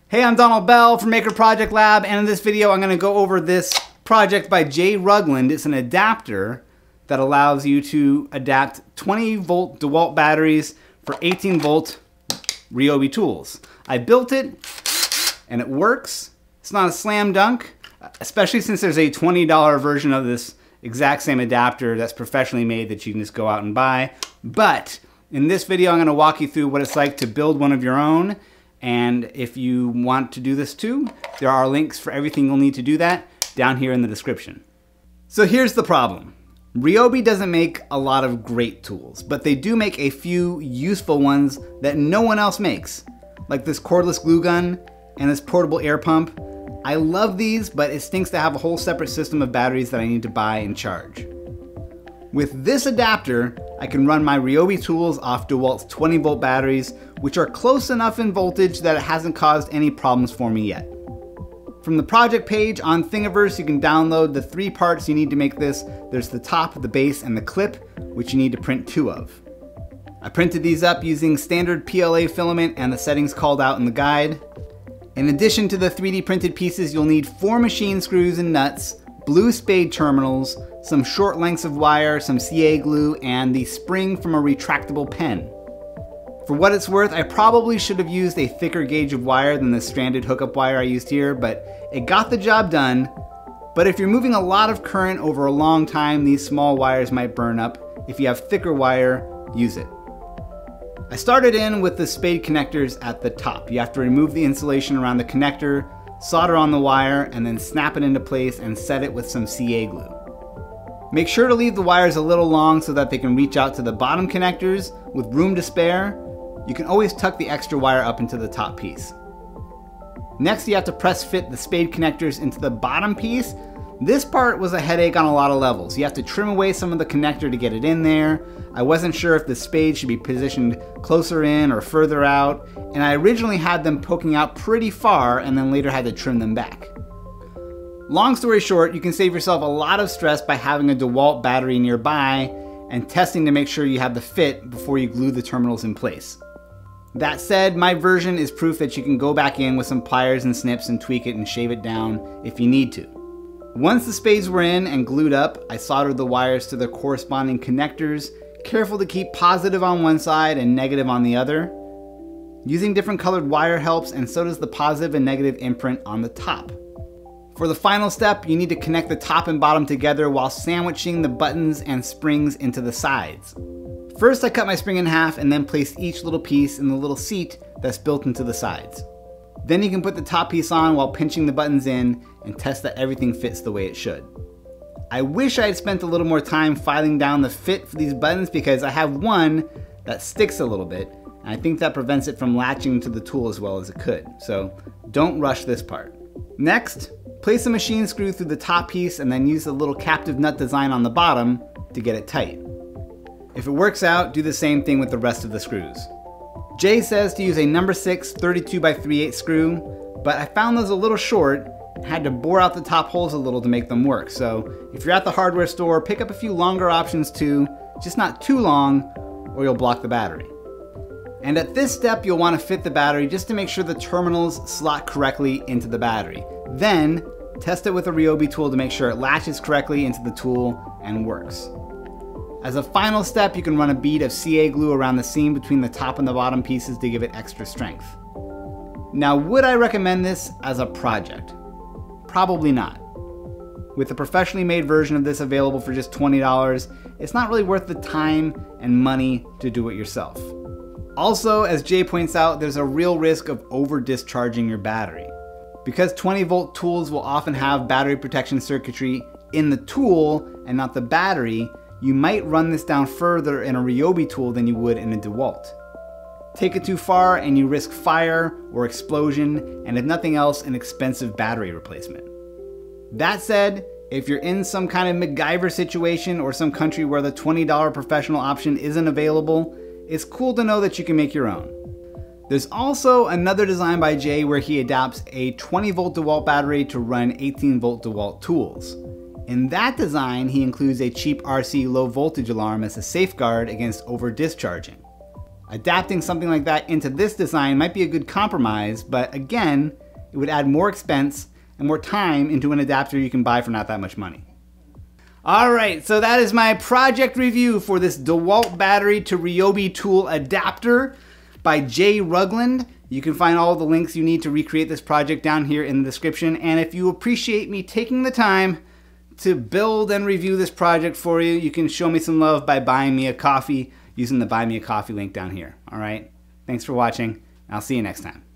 Hey, I'm Donald Bell from Maker Project Lab, and in this video I'm going to go over this project by Jay Rugland. It's an adapter that allows you to adapt 20 volt DeWalt batteries for 18 volt Ryobi tools. I built it and it works. It's not a slam dunk, especially since there's a $20 version of this exact same adapter that's professionally made that you can just go out and buy. But in this video I'm going to walk you through what it's like to build one of your own. And if you want to do this too, there are links for everything you'll need to do that down here in the description. So here's the problem. Ryobi doesn't make a lot of great tools, but they do make a few useful ones that no one else makes, like this cordless glue gun and this portable air pump. I love these, but it stinks to have a whole separate system of batteries that I need to buy and charge. With this adapter, I can run my Ryobi tools off DeWalt's 20 volt batteries, which are close enough in voltage that it hasn't caused any problems for me yet. From the project page on Thingiverse, you can download the 3 parts you need to make this. There's the top, the base, and the clip, which you need to print 2 of. I printed these up using standard PLA filament and the settings called out in the guide. In addition to the 3D printed pieces, you'll need 4 machine screws and nuts, blue spade terminals, some short lengths of wire, some CA glue, and the spring from a retractable pen. For what it's worth, I probably should have used a thicker gauge of wire than the stranded hookup wire I used here, but it got the job done. But if you're moving a lot of current over a long time, these small wires might burn up. If you have thicker wire, use it. I started in with the spade connectors at the top. You have to remove the insulation around the connector, solder on the wire, and then snap it into place and set it with some CA glue. Make sure to leave the wires a little long so that they can reach out to the bottom connectors with room to spare. You can always tuck the extra wire up into the top piece. Next, you have to press fit the spade connectors into the bottom piece. This part was a headache on a lot of levels. You have to trim away some of the connector to get it in there. I wasn't sure if the spade should be positioned closer in or further out, and I originally had them poking out pretty far and then later had to trim them back. Long story short, you can save yourself a lot of stress by having a DeWalt battery nearby and testing to make sure you have the fit before you glue the terminals in place. That said, my version is proof that you can go back in with some pliers and snips and tweak it and shave it down if you need to. Once the spades were in and glued up, I soldered the wires to their corresponding connectors, careful to keep positive on one side and negative on the other. Using different colored wire helps, and so does the positive and negative imprint on the top. For the final step, you need to connect the top and bottom together while sandwiching the buttons and springs into the sides. First, I cut my spring in half and then placed each little piece in the little seat that's built into the sides. Then you can put the top piece on while pinching the buttons in and test that everything fits the way it should. I wish I had spent a little more time filing down the fit for these buttons because I have one that sticks a little bit, and I think that prevents it from latching to the tool as well as it could. So don't rush this part. Next, place a machine screw through the top piece and then use the little captive nut design on the bottom to get it tight. If it works out, do the same thing with the rest of the screws. Jay says to use a number 6 32x3/8 screw, but I found those a little short and had to bore out the top holes a little to make them work. So if you're at the hardware store, pick up a few longer options too, just not too long or you'll block the battery. And at this step, you'll want to fit the battery just to make sure the terminals slot correctly into the battery. Then test it with a Ryobi tool to make sure it latches correctly into the tool and works. As a final step, you can run a bead of CA glue around the seam between the top and the bottom pieces to give it extra strength. Now, would I recommend this as a project? Probably not. With a professionally made version of this available for just $20, it's not really worth the time and money to do it yourself. Also, as Jay points out, there's a real risk of over discharging your battery. Because 20 volt tools will often have battery protection circuitry in the tool and not the battery, you might run this down further in a Ryobi tool than you would in a DeWalt. Take it too far and you risk fire or explosion, and if nothing else, an expensive battery replacement. That said, if you're in some kind of MacGyver situation or some country where the $20 professional option isn't available, it's cool to know that you can make your own. There's also another design by Jay where he adapts a 20 volt DeWalt battery to run 18 volt DeWalt tools. In that design, he includes a cheap RC low voltage alarm as a safeguard against over discharging. Adapting something like that into this design might be a good compromise, but again, it would add more expense and more time into an adapter you can buy for not that much money. Alright, so that is my project review for this DeWalt battery to Ryobi tool adapter by Jay Rugland. You can find all the links you need to recreate this project down here in the description. And if you appreciate me taking the time to build and review this project for you, you can show me some love by buying me a coffee using the Buy Me a Coffee link down here. Alright, thanks for watching. I'll see you next time.